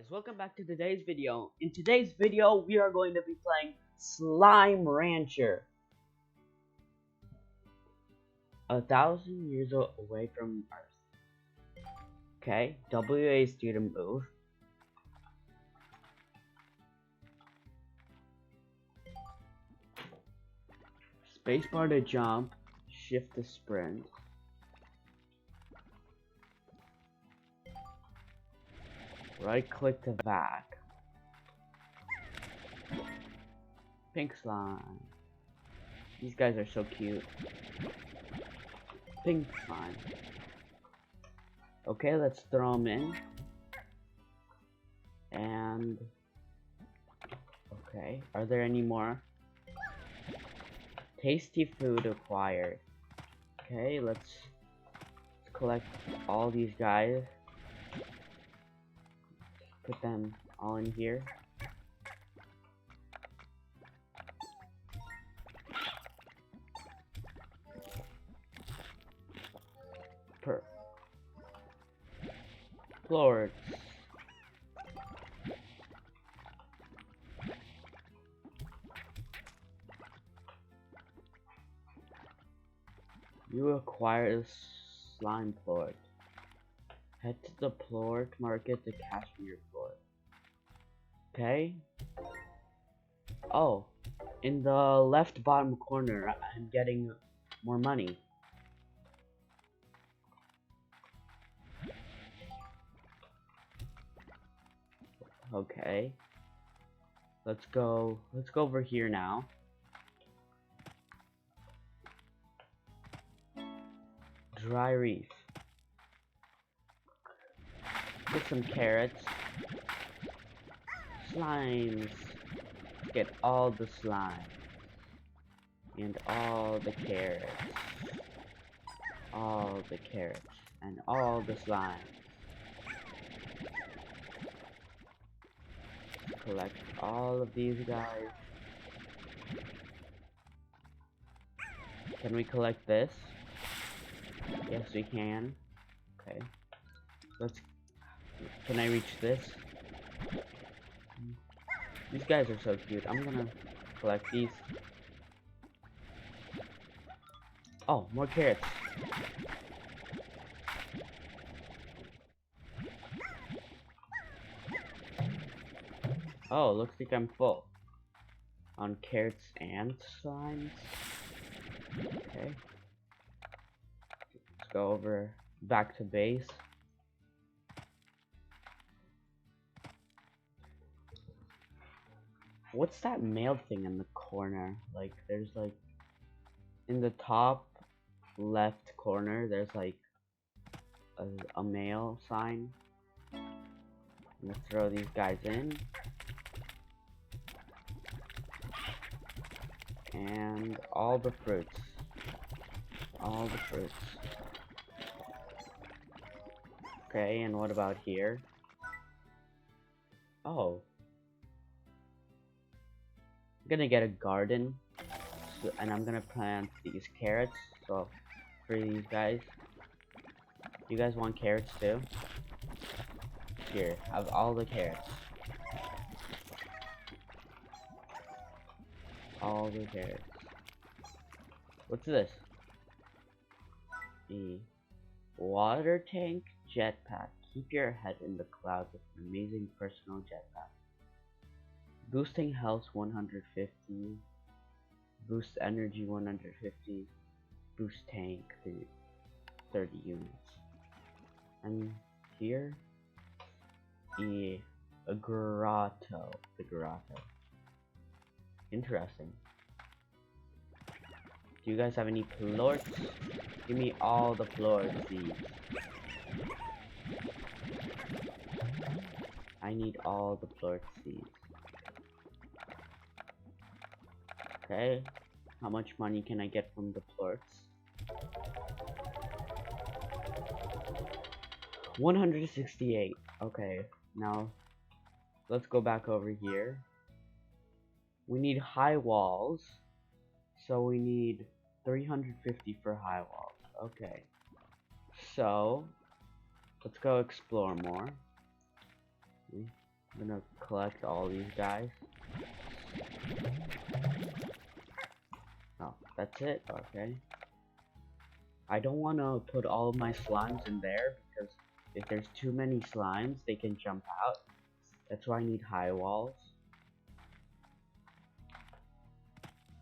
guys, welcome back to today's video. In today's video, we are going to be playing Slime Rancher. 1,000 years away from Earth. Okay, WA is due to move. Spacebar to jump, shift to sprint. Right click to vac. Pink slime. These guys are so cute. Pink slime. Okay, let's throw them in. And okay, are there any more? Tasty food acquired. Okay, let's collect all these guys. Put them all in here. Plorts. You acquire a slime plort. Head to the plort market to cash for your plort. Okay. Oh, in the left bottom corner, I'm getting more money. Okay. Let's go over here now. Dry reef. Get some carrots. Slimes. Get all the slime. And all the carrots. All the carrots. And all the slime. Collect all of these guys. Can we collect this? Yes, we can. Okay. Can I reach this? These guys are so cute. I'm gonna collect these. Oh, more carrots. Oh, looks like I'm full on carrots and slimes. Okay. Let's go over back to base. What's that mail thing in the corner? Like, there's like in the top left corner, there's like a mail sign. I'm gonna throw these guys in. And all the fruits. All the fruits. Okay, and what about here? Oh. I'm gonna get a garden. And I'm gonna plant these carrots. So, for these guys. You guys want carrots too? Here, have all the carrots. All the carrots. What's this? The water tank jetpack. Keep your head in the clouds with an amazing personal jetpack. Boosting health 150. Boost energy 150. Boost tank 30 units. And here, a grotto. The grotto. Interesting. Do you guys have any plorts? Give me all the plort seeds. I need all the plort seeds. Okay. How much money can I get from the plorts? 168. Okay. Now, let's go back over here. We need high walls. So we need 350 for high walls. Okay. So let's go explore more. I'm gonna collect all these guys. Oh, that's it? Okay. I don't want to put all of my slimes in there because if there's too many slimes, they can jump out. That's why I need high walls.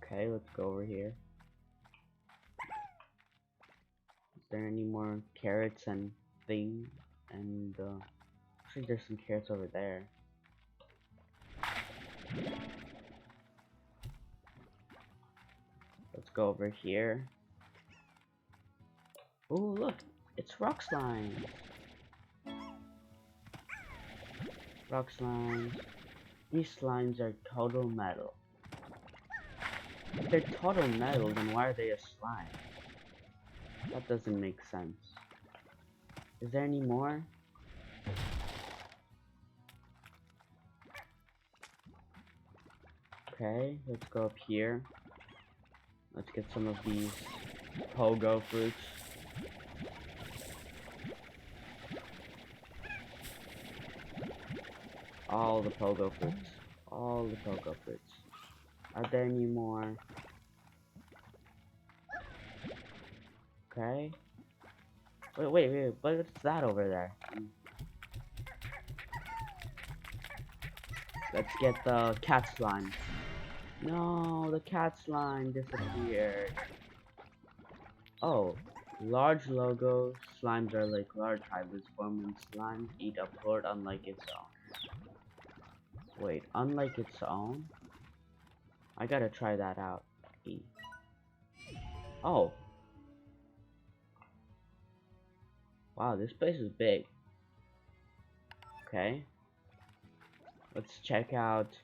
Okay, let's go over here. Is there any more carrots and things? And actually there's some carrots over there. Let's go over here. Oh, look, it's rock slime. Rock slimes. These slimes are total metal. If they're total metal, then why are they a slime? That doesn't make sense. Is there any more? Okay, let's go up here. Let's get some of these pogo fruits. All the pogo fruits. All the pogo fruits. Are there any more? Okay. Wait, what's that over there? Let's get the cat slime. No, the cat slime disappeared. Oh, large logo slimes are like large hybrids form when slimes eat a plort unlike its own. Wait, unlike its own? I gotta try that out. Oh. Wow, this place is big. Okay. Let's check out.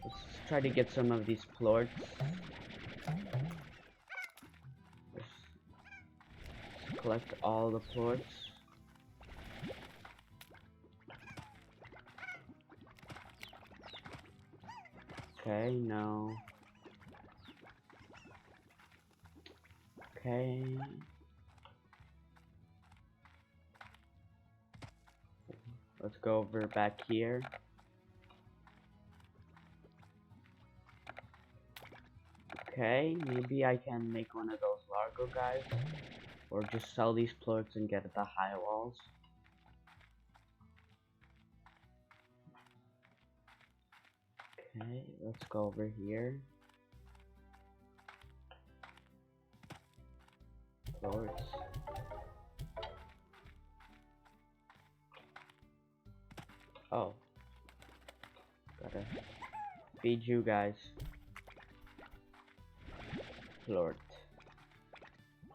Let's try to get some of these plorts. Let's collect all the plorts. Okay, no. Okay. Let's go over back here. Okay, maybe I can make one of those Largo guys. Or just sell these plorts and get the high walls. Okay, let's go over here. Plorts. Oh. Gotta feed you guys. Plort.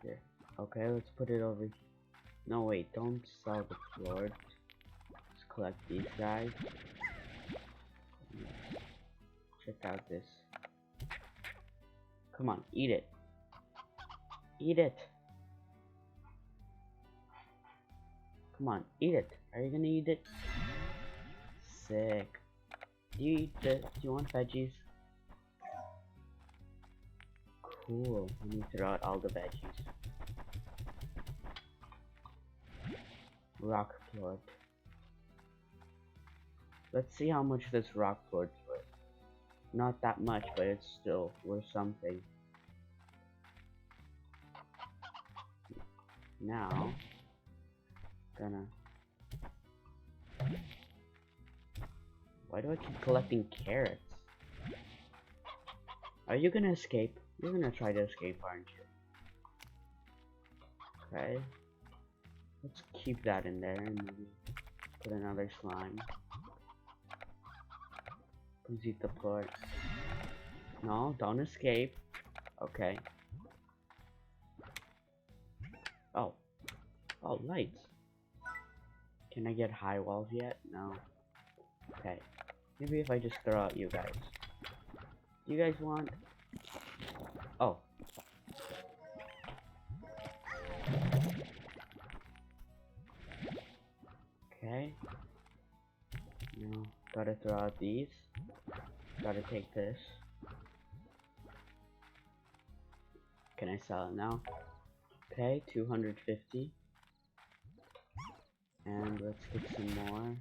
Here. Okay, let's put it over here. No, wait, don't sell the plort. Let's collect these guys. Check out this. Come on, eat it. Eat it. Come on, eat it. Are you gonna eat it? Sick. Do you eat this? Do you want veggies? Cool. Let me throw out all the veggies. Rock plort. Let's see how much this rock plort's worth. Not that much, but it's still worth something. Now, gonna. Why do I keep collecting carrots? Are you gonna escape? You're gonna try to escape, aren't you? Okay. Let's keep that in there and maybe put another slime. Please eat the plort. No, don't escape. Okay. Oh. Oh, lights. Can I get high walls yet? No. Okay. Maybe if I just throw out you guys. You guys want? Oh. Okay. No. Gotta throw out these. Gotta take this. Can I sell it now? Okay, 250. And let's get some more.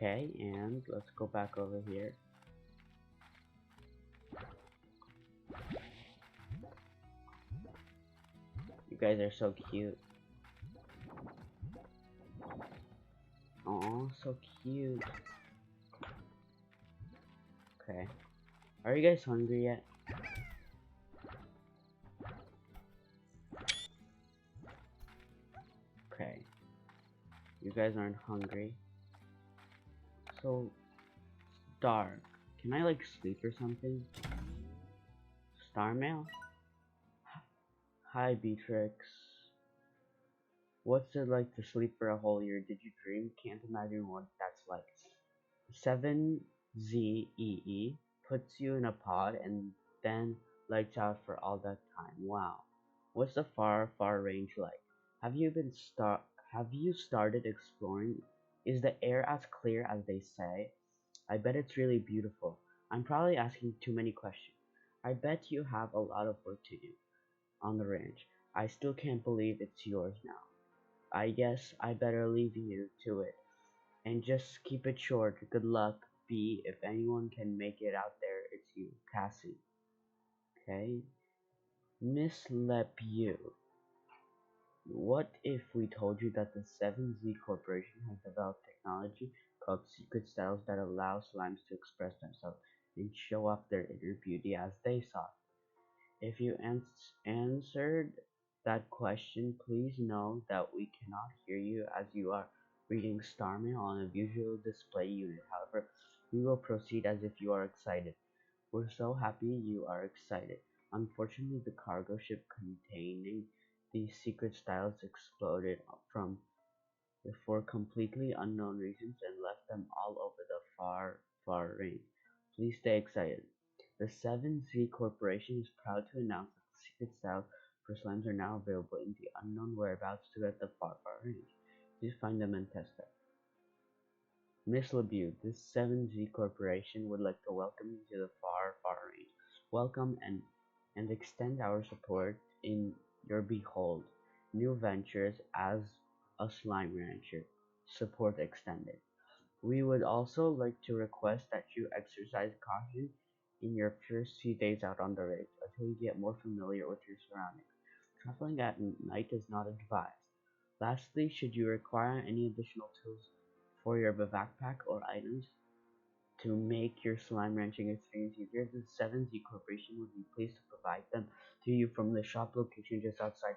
Okay, and let's go back over here. You guys are so cute. Oh, so cute. Okay. Are you guys hungry yet? Okay. You guys aren't hungry. So, dark. Can I like sleep or something? Star mail? Hi, Beatrix. What's it like to sleep for a whole year? Did you dream? Can't imagine what that's like. 7ZEE puts you in a pod and then lights out for all that time. Wow. What's the far range like? Have you started exploring? Is the air as clear as they say? I bet it's really beautiful. I'm probably asking too many questions. I bet you have a lot of work to do on the ranch. I still can't believe it's yours now. I guess I better leave you to it. And just keep it short. Good luck, B. If anyone can make it out there, it's you, Cassie. Okay? Miss LePew. What if we told you that the 7Z Corporation has developed technology called Secret Styles that allows slimes to express themselves and show off their inner beauty as they saw? If you answered that question, please know that we cannot hear you as you are reading Starmail on a visual display unit. However, we will proceed as if you are excited. We're so happy you are excited. Unfortunately, the cargo ship containing these secret styles exploded from for completely unknown reasons and left them all over the far range. Please stay excited. The 7Z Corporation is proud to announce that the secret styles for slimes are now available in the unknown whereabouts to at the far range. Please find them and test them. Miss LeBeau, this 7Z Corporation would like to welcome you to the far range. Welcome and extend our support in your behold new ventures as a slime rancher. Support extended. We would also like to request that you exercise caution in your first few days out on the range until you get more familiar with your surroundings. Traveling at night is not advised. Lastly, should you require any additional tools for your backpack or items to make your slime ranching experience easier, the 7Z Corporation would be pleased to provide them to you from the shop location just outside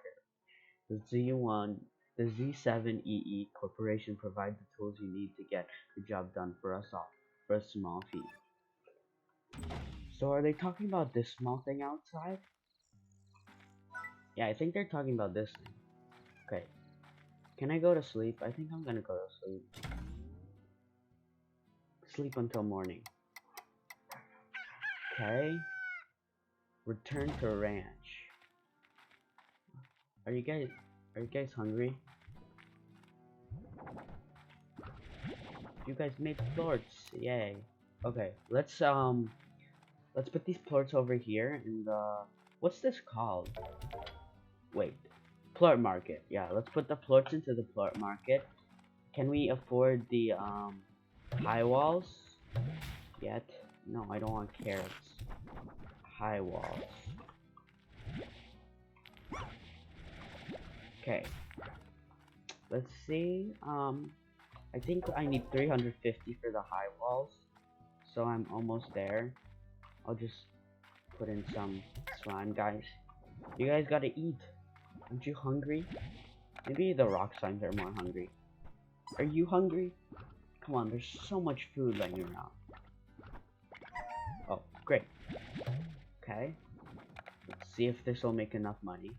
your the Z7EE Corporation provides the tools you need to get the job done for us all, for a small fee. So are they talking about this small thing outside? Yeah, I think they're talking about this thing. Okay. Can I go to sleep? I think I'm gonna go to sleep. Sleep until morning. Okay. Return to ranch. Are you guys hungry? You guys made plorts, yay. Okay, let's put these plorts over here in the, what's this called? Wait, plort market. Yeah, let's put the plorts into the plort market. Can we afford the high walls yet? No, I don't want carrots. High walls. Okay. Let's see. I think I need 350 for the high walls, so I'm almost there. I'll just put in some slime, guys. You guys gotta eat. Aren't you hungry? Maybe the rock slimes are more hungry. Are you hungry? Come on, there's so much food laying around. Oh, great. Okay. Let's see if this will make enough money.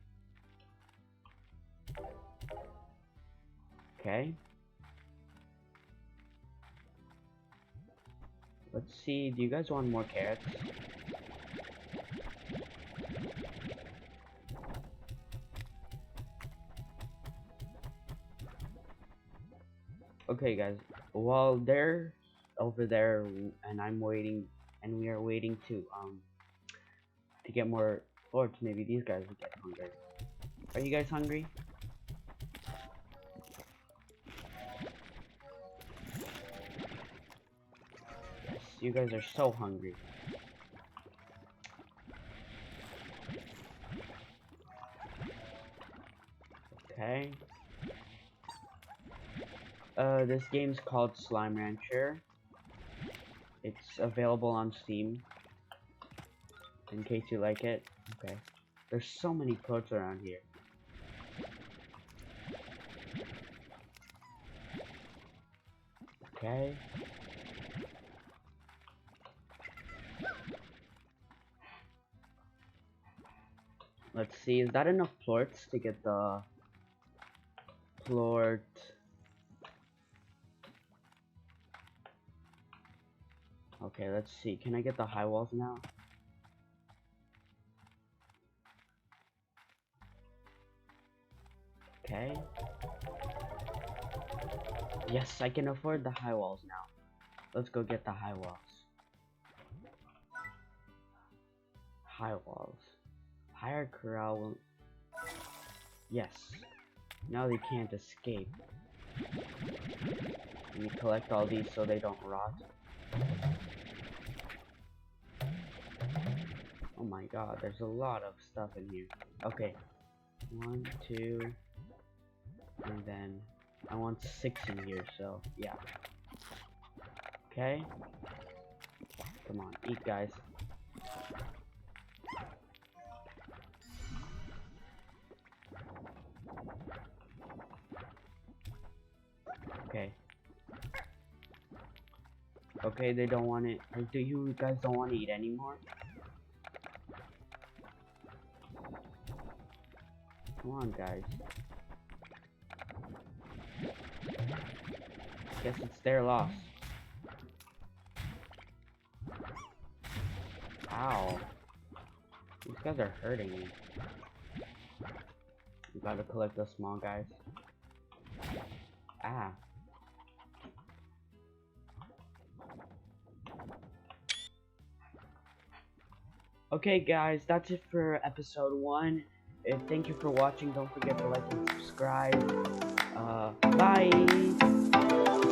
Okay. Let's see, do you guys want more carrots? Okay guys, while they're over there and I'm waiting and we are waiting to get more forts, maybe these guys will get hungry. Are you guys hungry? You guys are so hungry. Okay. This game's called Slime Rancher. It's available on Steam. In case you like it. Okay. There's so many codes around here. Okay. Let's see, is that enough plorts to get the plort? Okay, let's see. Can I get the high walls now? Okay. Yes, I can afford the high walls now. Let's go get the high walls. High walls. Higher corral will... Yes. Now they can't escape. Let me collect all these so they don't rot. Oh my god, there's a lot of stuff in here. Okay. 1, 2, and then I want 6 in here, so yeah. Okay. Come on, eat, guys. Okay. Okay, they don't want it. Or do you guys don't want to eat anymore? Come on, guys. Guess it's their loss. Ow. These guys are hurting me. You gotta collect those small guys. Ah. Okay, guys, that's it for episode 1. Thank you for watching. Don't forget to like and subscribe. Bye.